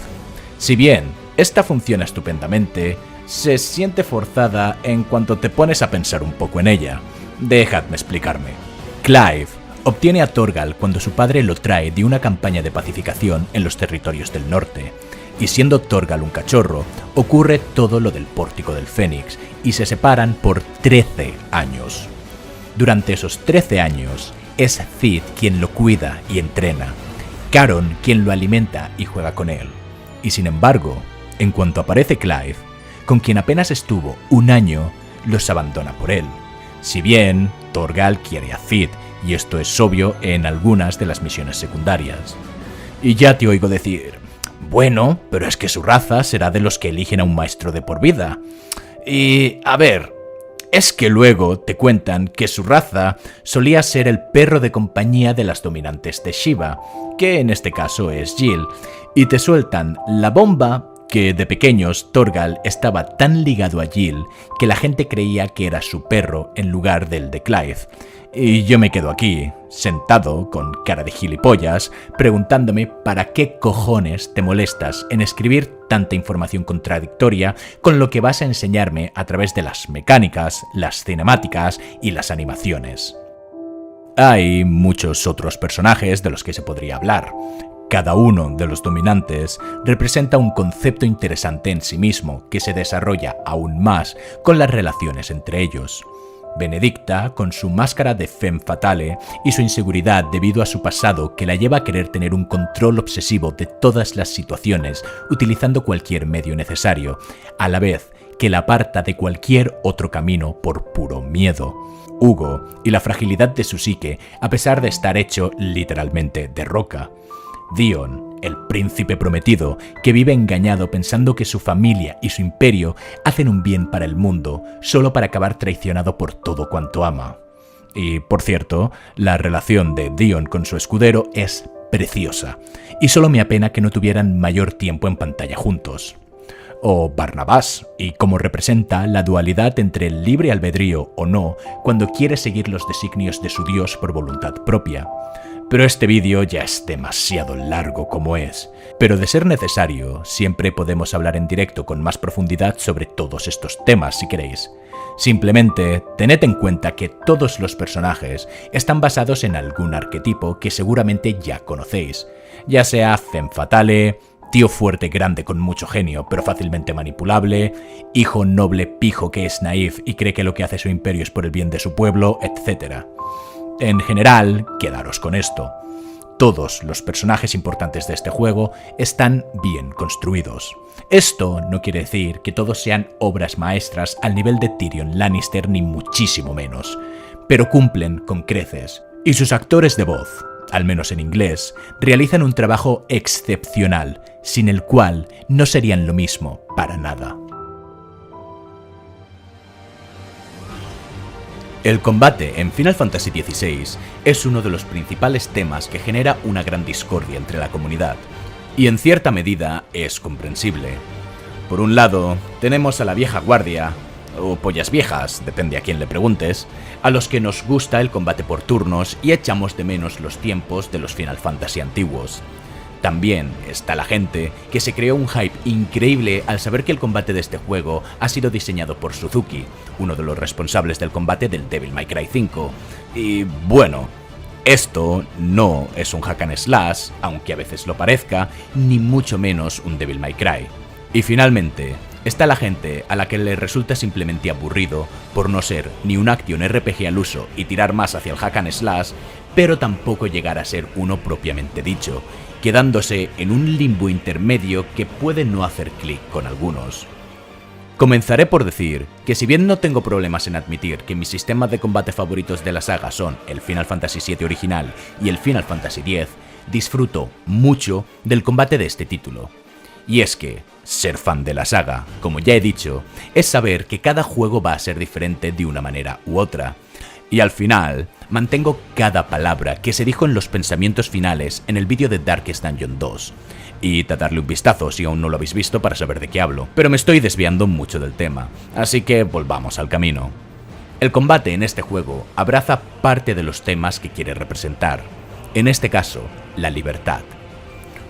S1: Si bien esta funciona estupendamente, se siente forzada en cuanto te pones a pensar un poco en ella. Dejadme explicarme. Clive obtiene a Torgal cuando su padre lo trae de una campaña de pacificación en los territorios del norte, y siendo Torgal un cachorro, ocurre todo lo del Pórtico del Fénix y se separan por 13 años. Durante esos 13 años, es Cid quien lo cuida y entrena, Caron quien lo alimenta y juega con él. Y sin embargo, en cuanto aparece Clive, con quien apenas estuvo un año, los abandona por él. Si bien Torgal quiere a Cid, y esto es obvio en algunas de las misiones secundarias. Y ya te oigo decir, bueno, pero es que su raza será de los que eligen a un maestro de por vida. Y, a ver, es que luego te cuentan que su raza solía ser el perro de compañía de las dominantes de Shiva, que en este caso es Jill, y te sueltan la bomba que de pequeños Torgal estaba tan ligado a Jill que la gente creía que era su perro en lugar del de Clive. Y yo me quedo aquí, sentado, con cara de gilipollas, preguntándome para qué cojones te molestas en escribir tanta información contradictoria con lo que vas a enseñarme a través de las mecánicas, las cinemáticas y las animaciones. Hay muchos otros personajes de los que se podría hablar. Cada uno de los dominantes representa un concepto interesante en sí mismo que se desarrolla aún más con las relaciones entre ellos. Benedicta, con su máscara de femme fatale y su inseguridad debido a su pasado que la lleva a querer tener un control obsesivo de todas las situaciones, utilizando cualquier medio necesario, a la vez que la aparta de cualquier otro camino por puro miedo. Hugo y la fragilidad de su psique, a pesar de estar hecho literalmente de roca. Dion, el príncipe prometido, que vive engañado pensando que su familia y su imperio hacen un bien para el mundo, solo para acabar traicionado por todo cuanto ama. Y, por cierto, la relación de Dion con su escudero es preciosa, y solo me apena que no tuvieran mayor tiempo en pantalla juntos. O Barnabás, y cómo representa la dualidad entre el libre albedrío o no cuando quiere seguir los designios de su Dios por voluntad propia. Pero este vídeo ya es demasiado largo como es. Pero de ser necesario, siempre podemos hablar en directo con más profundidad sobre todos estos temas si queréis. Simplemente, tened en cuenta que todos los personajes están basados en algún arquetipo que seguramente ya conocéis, ya sea femme fatale, tío fuerte grande con mucho genio pero fácilmente manipulable, hijo noble pijo que es naif y cree que lo que hace su imperio es por el bien de su pueblo, etc. En general, quedaros con esto. Todos los personajes importantes de este juego están bien construidos. Esto no quiere decir que todos sean obras maestras al nivel de Tyrion Lannister ni muchísimo menos, pero cumplen con creces, y sus actores de voz, al menos en inglés, realizan un trabajo excepcional, sin el cual no serían lo mismo para nada. El combate en Final Fantasy XVI es uno de los principales temas que genera una gran discordia entre la comunidad, y en cierta medida es comprensible. Por un lado, tenemos a la vieja guardia, o pollas viejas, depende a quién le preguntes, a los que nos gusta el combate por turnos y echamos de menos los tiempos de los Final Fantasy antiguos. También está la gente que se creó un hype increíble al saber que el combate de este juego ha sido diseñado por Suzuki, uno de los responsables del combate del Devil May Cry 5. Y bueno, esto no es un hack and slash, aunque a veces lo parezca, ni mucho menos un Devil May Cry. Y finalmente, está la gente a la que le resulta simplemente aburrido por no ser ni un action RPG al uso y tirar más hacia el hack and slash, pero tampoco llegar a ser uno propiamente dicho, quedándose en un limbo intermedio que puede no hacer clic con algunos. Comenzaré por decir que si bien no tengo problemas en admitir que mis sistemas de combate favoritos de la saga son el Final Fantasy VII original y el Final Fantasy X, disfruto mucho del combate de este título. Y es que ser fan de la saga, como ya he dicho, es saber que cada juego va a ser diferente de una manera u otra. Y al final, mantengo cada palabra que se dijo en los pensamientos finales en el vídeo de Darkest Dungeon 2. Y darle un vistazo si aún no lo habéis visto para saber de qué hablo. Pero me estoy desviando mucho del tema, así que volvamos al camino. El combate en este juego abraza parte de los temas que quiere representar. en este caso, la libertad.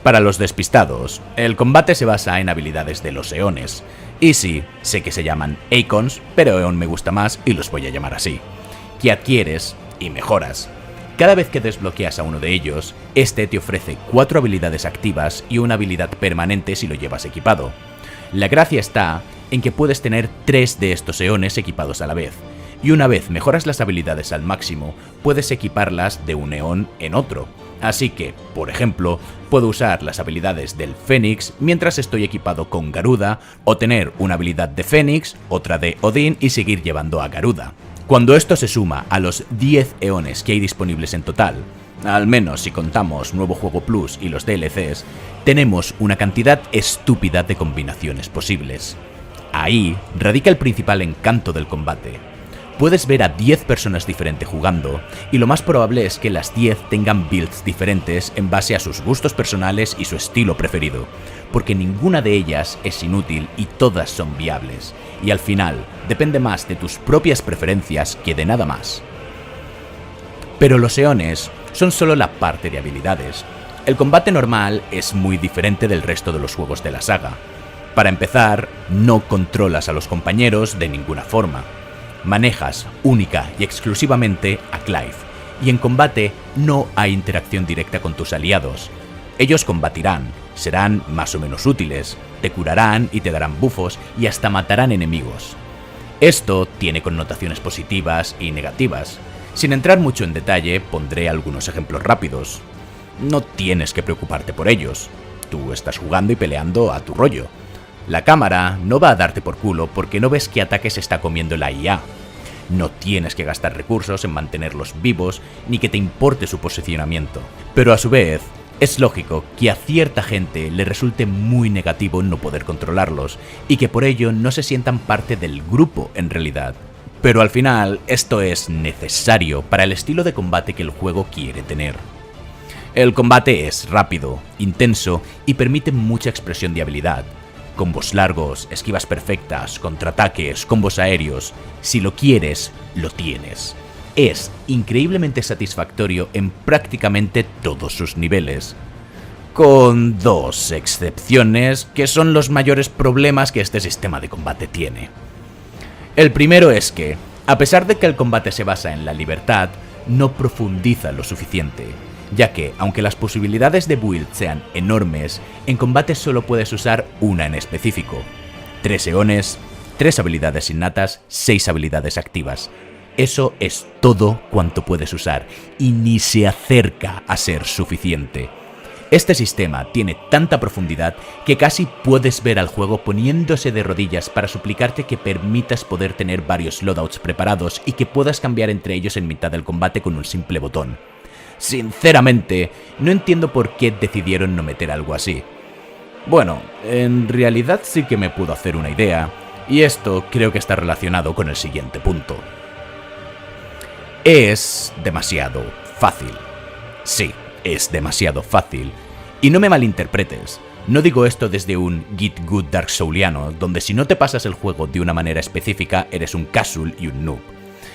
S1: Para los despistados, el combate se basa en habilidades de los eones. Y sí, sé que se llaman Eikons, pero Eon me gusta más y los voy a llamar así. Que adquieres y mejoras. Cada vez que desbloqueas a uno de ellos, este te ofrece 4 habilidades activas y una habilidad permanente si lo llevas equipado. La gracia está en que puedes tener 3 de estos eones equipados a la vez, y una vez mejoras las habilidades al máximo, puedes equiparlas de un eón en otro. Así que, por ejemplo, puedo usar las habilidades del Fénix mientras estoy equipado con Garuda, o tener una habilidad de Fénix, otra de Odín y seguir llevando a Garuda. Cuando esto se suma a los 10 eones que hay disponibles en total, al menos si contamos Nuevo Juego Plus y los DLCs, tenemos una cantidad estúpida de combinaciones posibles. Ahí radica el principal encanto del combate. Puedes ver a 10 personas diferentes jugando, y lo más probable es que las 10 tengan builds diferentes en base a sus gustos personales y su estilo preferido, porque ninguna de ellas es inútil y todas son viables, y al final depende más de tus propias preferencias que de nada más. Pero los eones son solo la parte de habilidades. El combate normal es muy diferente del resto de los juegos de la saga. Para empezar, no controlas a los compañeros de ninguna forma. Manejas única y exclusivamente a Clive, y en combate no hay interacción directa con tus aliados. Ellos combatirán, serán más o menos útiles, te curarán y te darán bufos y hasta matarán enemigos. Esto tiene connotaciones positivas y negativas. Sin entrar mucho en detalle, pondré algunos ejemplos rápidos. No tienes que preocuparte por ellos. Tú estás jugando y peleando a tu rollo. La cámara no va a darte por culo porque no ves qué ataques está comiendo la IA. No tienes que gastar recursos en mantenerlos vivos ni que te importe su posicionamiento. Pero a su vez, es lógico que a cierta gente le resulte muy negativo no poder controlarlos y que por ello no se sientan parte del grupo en realidad. Pero al final, esto es necesario para el estilo de combate que el juego quiere tener. El combate es rápido, intenso y permite mucha expresión de habilidad. Combos largos, esquivas perfectas, contraataques, combos aéreos. Si lo quieres, lo tienes. Es increíblemente satisfactorio en prácticamente todos sus niveles. Con 2 excepciones que son los mayores problemas que este sistema de combate tiene. El primero es que, a pesar de que el combate se basa en la libertad, no profundiza lo suficiente, ya que, aunque las posibilidades de build sean enormes, en combate solo puedes usar una en específico. 3 eones, 3 habilidades innatas, 6 habilidades activas. Eso es todo cuanto puedes usar, y ni se acerca a ser suficiente. Este sistema tiene tanta profundidad que casi puedes ver al juego poniéndose de rodillas para suplicarte que permitas poder tener varios loadouts preparados y que puedas cambiar entre ellos en mitad del combate con un simple botón. Sinceramente, no entiendo por qué decidieron no meter algo así. Bueno, en realidad sí que me puedo hacer una idea, y esto creo que está relacionado con el siguiente punto. Es demasiado fácil. Sí, es demasiado fácil. Y no me malinterpretes, no digo esto desde un Get Good Dark Souliano, donde si no te pasas el juego de una manera específica eres un casual y un noob.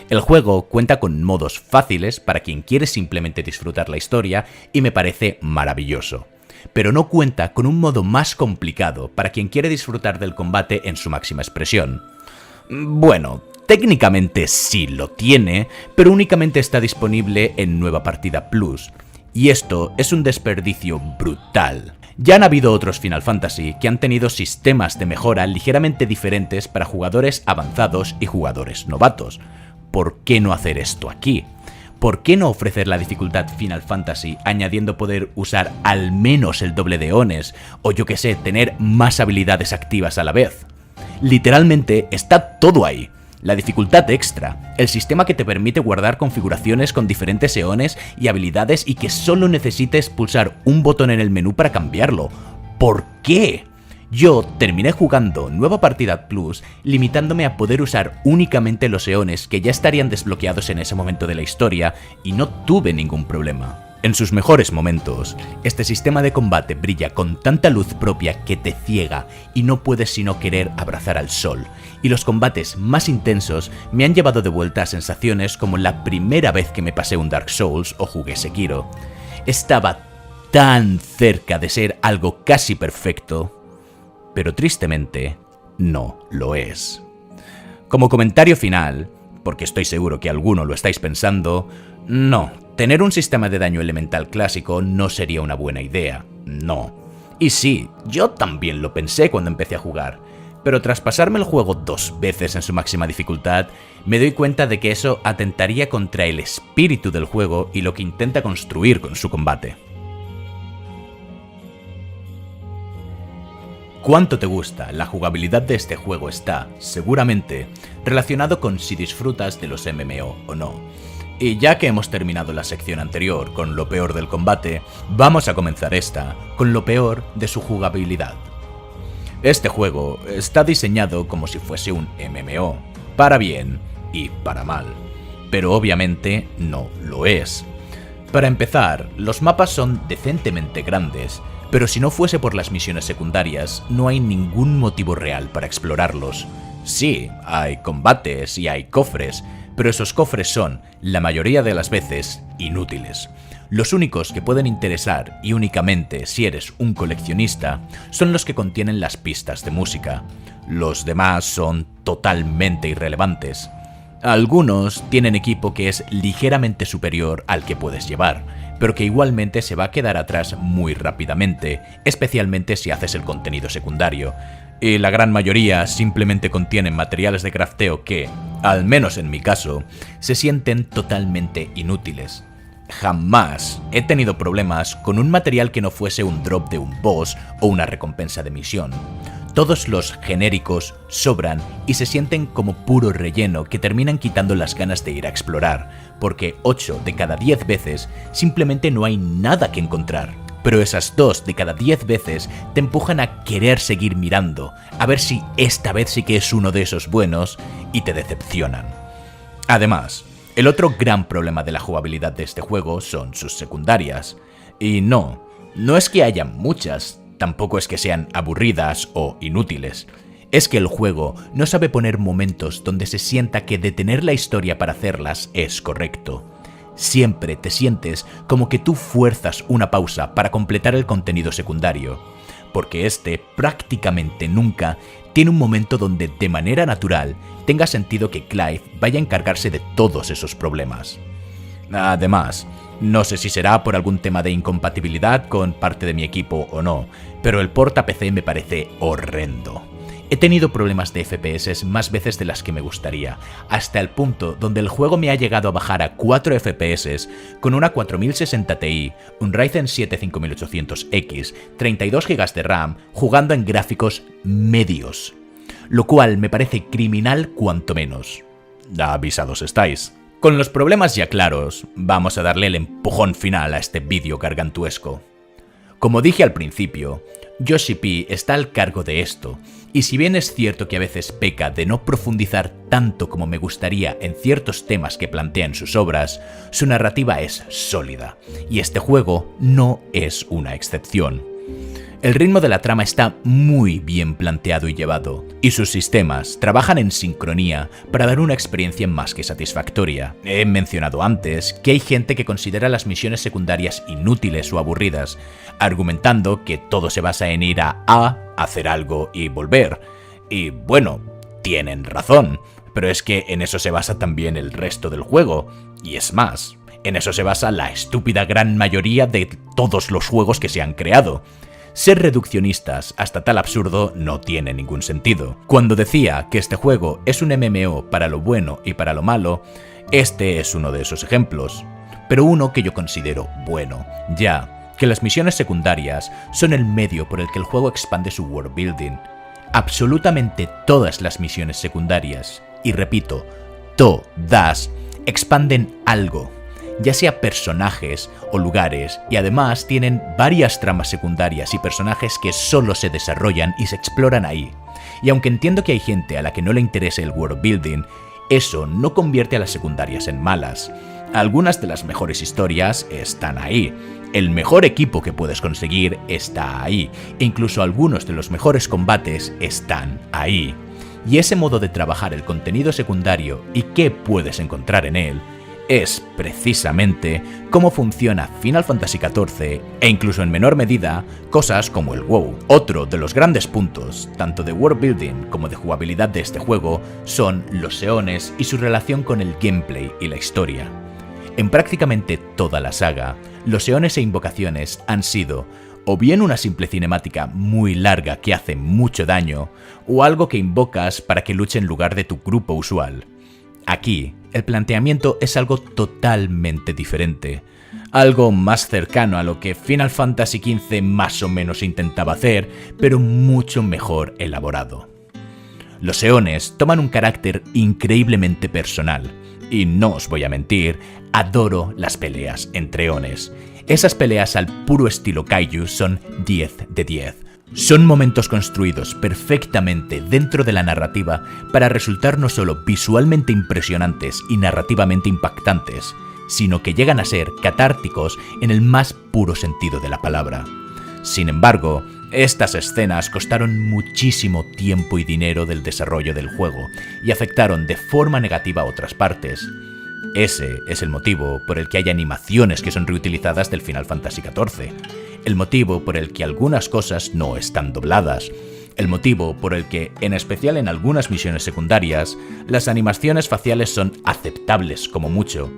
S1: El juego cuenta con modos fáciles para quien quiere simplemente disfrutar la historia y me parece maravilloso. Pero no cuenta con un modo más complicado para quien quiere disfrutar del combate en su máxima expresión. Bueno, técnicamente sí lo tiene, pero únicamente está disponible en Nueva Partida Plus. Y esto es un desperdicio brutal. Ya han habido otros Final Fantasy que han tenido sistemas de mejora ligeramente diferentes para jugadores avanzados y jugadores novatos. ¿Por qué no hacer esto aquí? ¿Por qué no ofrecer la dificultad Final Fantasy añadiendo poder usar al menos el doble de eones? O yo que sé, tener más habilidades activas a la vez. Literalmente está todo ahí. La dificultad extra, el sistema que te permite guardar configuraciones con diferentes eones y habilidades y que solo necesites pulsar un botón en el menú para cambiarlo. ¿Por qué? Yo terminé jugando Nueva Partida Plus limitándome a poder usar únicamente los eones que ya estarían desbloqueados en ese momento de la historia y no tuve ningún problema. En sus mejores momentos, este sistema de combate brilla con tanta luz propia que te ciega y no puedes sino querer abrazar al sol, y los combates más intensos me han llevado de vuelta a sensaciones como la primera vez que me pasé un Dark Souls o jugué Sekiro.
S2: estaba tan cerca de ser algo casi perfecto, pero tristemente no lo es. Como comentario final, porque estoy seguro que alguno lo estáis pensando, no, tener un sistema de daño elemental clásico no sería una buena idea, no. Y sí, yo también lo pensé cuando empecé a jugar, pero tras pasarme el juego 2 veces en su máxima dificultad, me doy cuenta de que eso atentaría contra el espíritu del juego y lo que intenta construir con su combate. Cuánto te gusta la jugabilidad de este juego está, seguramente, relacionado con si disfrutas de los MMO o no. Y ya que hemos terminado la sección anterior con lo peor del combate, vamos a comenzar esta con lo peor de su jugabilidad. Este juego está diseñado como si fuese un MMO, para bien y para mal, pero obviamente no lo es. Para empezar, los mapas son decentemente grandes, pero si no fuese por las misiones secundarias, no hay ningún motivo real para explorarlos. Sí, hay combates y hay cofres, pero esos cofres son, la mayoría de las veces, inútiles. Los únicos que pueden interesar, y únicamente si eres un coleccionista, son los que contienen las pistas de música. Los demás son totalmente irrelevantes. Algunos tienen equipo que es ligeramente superior al que puedes llevar, pero que igualmente se va a quedar atrás muy rápidamente, especialmente si haces el contenido secundario. Y la gran mayoría simplemente contienen materiales de crafteo que, al menos en mi caso, se sienten totalmente inútiles. Jamás he tenido problemas con un material que no fuese un drop de un boss o una recompensa de misión. Todos los genéricos sobran y se sienten como puro relleno que terminan quitando las ganas de ir a explorar, porque 8 de cada 10 veces simplemente no hay nada que encontrar. Pero esas 2 de cada 10 veces te empujan a querer seguir mirando, a ver si esta vez sí que es uno de esos buenos, y te decepcionan. Además, el otro gran problema de la jugabilidad de este juego son sus secundarias. Y no es que haya muchas, tampoco es que sean aburridas o inútiles. Es que el juego no sabe poner momentos donde se sienta que detener la historia para hacerlas es correcto. Siempre te sientes como que tú fuerzas una pausa para completar el contenido secundario, porque este prácticamente nunca tiene un momento donde de manera natural tenga sentido que Clive vaya a encargarse de todos esos problemas. Además, no sé si será por algún tema de incompatibilidad con parte de mi equipo o no, pero el port a PC me parece horrendo. He tenido problemas de FPS más veces de las que me gustaría, hasta el punto donde el juego me ha llegado a bajar a 4 FPS con una 4060 Ti, un Ryzen 7 5800X, 32 GB de RAM, jugando en gráficos medios. Lo cual me parece criminal cuanto menos. Avisados estáis. Con los problemas ya claros, vamos a darle el empujón final a este vídeo gargantuesco. Como dije al principio, Yoshi P está al cargo de esto, y si bien es cierto que a veces peca de no profundizar tanto como me gustaría en ciertos temas que plantea en sus obras, su narrativa es sólida, y este juego no es una excepción. El ritmo de la trama está muy bien planteado y llevado, y sus sistemas trabajan en sincronía para dar una experiencia más que satisfactoria. He mencionado antes que hay gente que considera las misiones secundarias inútiles o aburridas, argumentando que todo se basa en ir a hacer algo y volver. Y bueno, tienen razón, pero es que en eso se basa también el resto del juego, y es más, en eso se basa la estúpida gran mayoría de todos los juegos que se han creado. Ser reduccionistas hasta tal absurdo no tiene ningún sentido. Cuando decía que este juego es un MMO para lo bueno y para lo malo, este es uno de esos ejemplos, pero uno que yo considero bueno, ya que las misiones secundarias son el medio por el que el juego expande su world building. Absolutamente todas las misiones secundarias, y repito, todas, expanden algo, ya sea personajes o lugares, y además tienen varias tramas secundarias y personajes que solo se desarrollan y se exploran ahí. Y aunque entiendo que hay gente a la que no le interese el world building, eso no convierte a las secundarias en malas. Algunas de las mejores historias están ahí, el mejor equipo que puedes conseguir está ahí, e incluso algunos de los mejores combates están ahí. Y ese modo de trabajar el contenido secundario y qué puedes encontrar en él
S1: es precisamente cómo funciona Final Fantasy XIV e incluso en menor medida cosas como el WoW. Otro de los grandes puntos, tanto de world building como de jugabilidad de este juego, son los eones y su relación con el gameplay y la historia. En prácticamente toda la saga, los eones e invocaciones han sido o bien una simple cinemática muy larga que hace mucho daño, o algo que invocas para que luche en lugar de tu grupo usual. Aquí, el planteamiento es algo totalmente diferente, algo más cercano a lo que Final Fantasy XV más o menos intentaba hacer, pero mucho mejor elaborado. Los eones toman un carácter increíblemente personal, y no os voy a mentir, adoro las peleas entre eones. Esas peleas al puro estilo Kaiju son 10 de 10. Son momentos construidos perfectamente dentro de la narrativa para resultar no solo visualmente impresionantes y narrativamente impactantes, sino que llegan a ser catárticos en el más puro sentido de la palabra. Sin embargo, estas escenas costaron muchísimo tiempo y dinero del desarrollo del juego y afectaron de forma negativa a otras partes. Ese es el motivo por el que hay animaciones que son reutilizadas del Final Fantasy XIV, el motivo por el que algunas cosas no están dobladas, el motivo por el que, en especial en algunas misiones secundarias, las animaciones faciales son aceptables como mucho.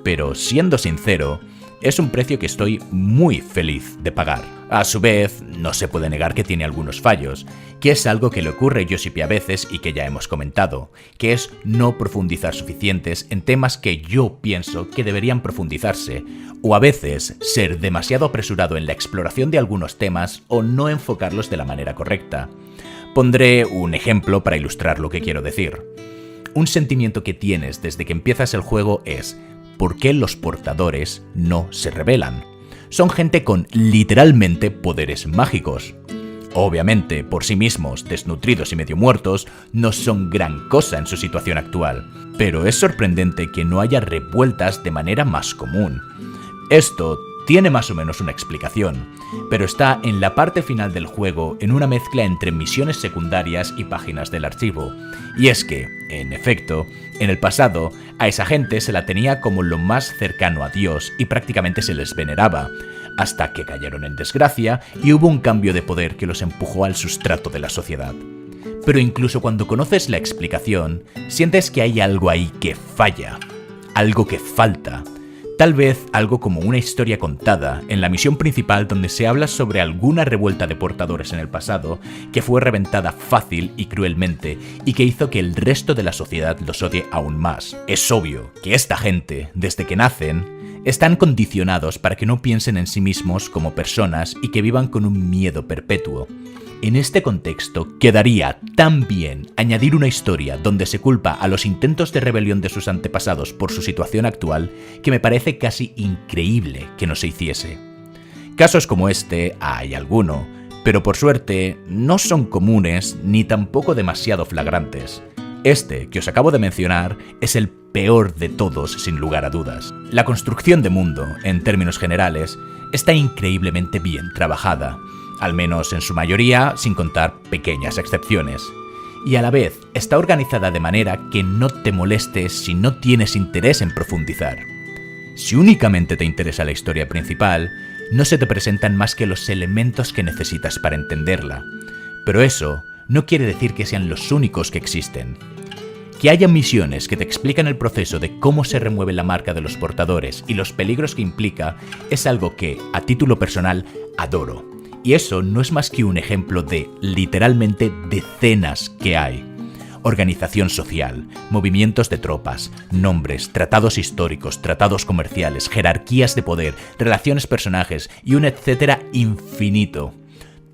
S1: Pero siendo sincero, es un precio que estoy muy feliz de pagar. A su vez, no se puede negar que tiene algunos fallos, que es algo que le ocurre a Yoshi a veces y que ya hemos comentado, que es no profundizar suficientes en temas que yo pienso que deberían profundizarse, o a veces ser demasiado apresurado en la exploración de algunos temas o no enfocarlos de la manera correcta. Pondré un ejemplo para ilustrar lo que quiero decir. Un sentimiento que tienes desde que empiezas el juego es: ¿por qué los portadores no se rebelan? Son gente con literalmente poderes mágicos. Obviamente, por sí mismos, desnutridos y medio muertos, no son gran cosa en su situación actual, pero es sorprendente que no haya revueltas de manera más común. Esto tiene más o menos una explicación, pero está en la parte final del juego en una mezcla entre misiones secundarias y páginas del archivo. Y es que, en efecto, en el pasado, a esa gente se la tenía como lo más cercano a Dios y prácticamente se les veneraba, hasta que cayeron en desgracia y hubo un cambio de poder que los empujó al sustrato de la sociedad. Pero incluso cuando conoces la explicación, sientes que hay algo ahí que falla, algo que falta. Tal vez algo como una historia contada en la misión principal donde se habla sobre alguna revuelta de portadores en el pasado que fue reventada fácil y cruelmente y que hizo que el resto de la sociedad los odie aún más. Es obvio que esta gente, desde que nacen, están condicionados para que no piensen en sí mismos como personas y que vivan con un miedo perpetuo. En este contexto, quedaría tan bien añadir una historia donde se culpa a los intentos de rebelión de sus antepasados por su situación actual que me parece casi increíble que no se hiciese. Casos como este hay alguno, pero por suerte no son comunes ni tampoco demasiado flagrantes. Este que os acabo de mencionar es el peor de todos sin lugar a dudas. La construcción de mundo, en términos generales, está increíblemente bien trabajada, al menos en su mayoría, sin contar pequeñas excepciones. Y a la vez, está organizada de manera que no te molestes si no tienes interés en profundizar. Si únicamente te interesa la historia principal, no se te presentan más que los elementos que necesitas para entenderla. Pero eso no quiere decir que sean los únicos que existen. Que haya misiones que te explican el proceso de cómo se remueve la marca de los portadores y los peligros que implica es algo que, a título personal, adoro. Y eso no es más que un ejemplo de, literalmente, decenas que hay. Organización social, movimientos de tropas, nombres, tratados históricos, tratados comerciales, jerarquías de poder, relaciones personajes y un etcétera infinito.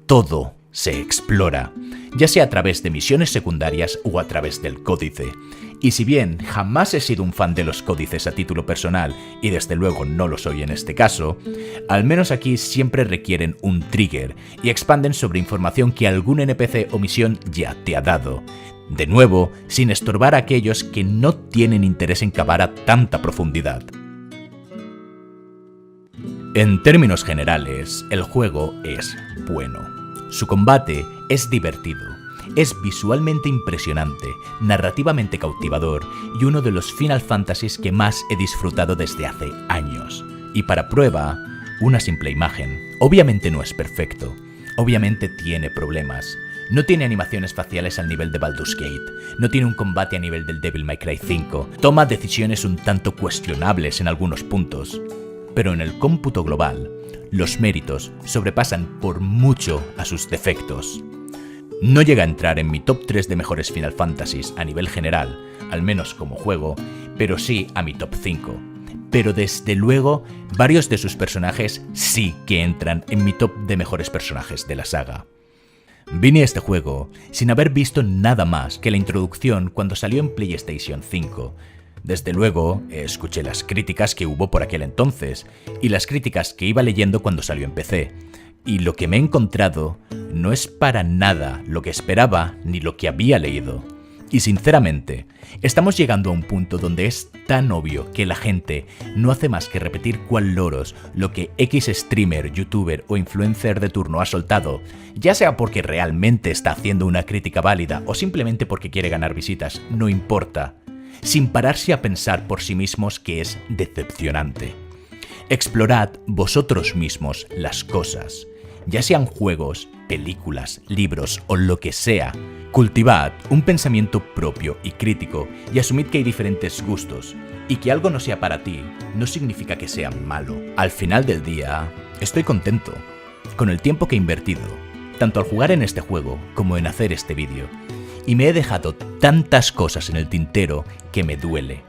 S1: Todo se explora, ya sea a través de misiones secundarias o a través del códice. Y si bien jamás he sido un fan de los códices a título personal, y desde luego no lo soy en este caso, al menos aquí siempre requieren un trigger y expanden sobre información que algún NPC o misión ya te ha dado. De nuevo, sin estorbar a aquellos que no tienen interés en cavar a tanta profundidad. En términos generales, el juego es bueno. Su combate es divertido
S2: Es visualmente impresionante, narrativamente cautivador y uno de los Final Fantasies que más he disfrutado desde hace años. Y para prueba, una simple imagen. Obviamente no es perfecto, obviamente tiene problemas. No tiene animaciones faciales al nivel de Baldur's Gate, no tiene un combate a nivel del Devil May Cry 5, toma decisiones un tanto cuestionables en algunos puntos, pero en el cómputo global, los méritos sobrepasan por mucho a sus defectos. No llega a entrar en mi top 3 de mejores Final Fantasies a nivel general, al menos como juego, pero sí a mi top 5. Pero desde luego, varios de sus personajes sí que entran en mi top de mejores personajes de la saga. Vine a este juego sin haber visto nada más que la introducción cuando salió en PlayStation 5. Desde luego, escuché las críticas que hubo por aquel entonces, y las críticas que iba leyendo cuando salió en PC. Y lo que me he encontrado no es para nada lo que esperaba ni lo que había leído. Y sinceramente, estamos llegando a un punto donde es tan obvio que la gente no hace más que repetir cual loros lo que X streamer, youtuber o influencer de turno ha soltado, ya sea porque realmente está haciendo una crítica válida o simplemente porque quiere ganar visitas, no importa, sin pararse a pensar por sí mismos que es decepcionante. Explorad vosotros mismos las cosas, ya sean juegos, películas, libros o lo que sea. Cultivad un pensamiento propio y crítico y asumid que hay diferentes gustos, y que algo no sea para ti no significa que sea malo. Al final del día, estoy contento con el tiempo que he invertido, tanto al jugar en este juego como en hacer este vídeo, y me he dejado tantas cosas en el tintero que me duele.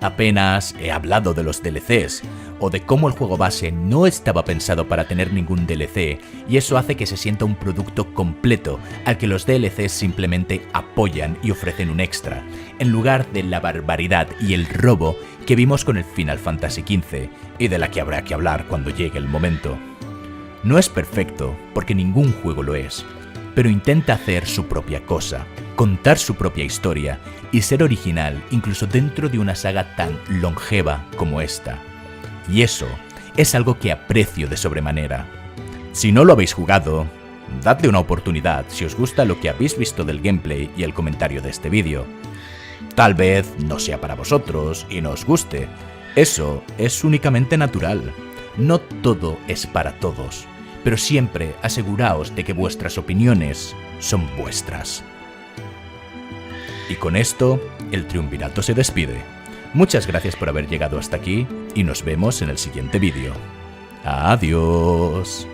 S2: Apenas he hablado de los DLCs, o de cómo el juego base no estaba pensado para tener ningún DLC, y eso hace que se sienta un producto completo, al que los DLCs simplemente apoyan y ofrecen un extra, en lugar de la barbaridad y el robo que vimos con el Final Fantasy XV, y de la que habrá que hablar cuando llegue el momento. No es perfecto, porque ningún juego lo es, pero intenta hacer su propia cosa, contar su propia historia y ser original incluso dentro de una saga tan longeva como esta. Y eso es algo que aprecio de sobremanera. Si no lo habéis jugado, dadle una oportunidad si os gusta lo que habéis visto del gameplay y el comentario de este vídeo. Tal vez no sea para vosotros y no os guste. Eso es únicamente natural. No todo es para todos, pero siempre aseguraos de que vuestras opiniones son vuestras. Y con esto, el triunvirato se despide. Muchas gracias por haber llegado hasta aquí y nos vemos en el siguiente vídeo. ¡Adiós!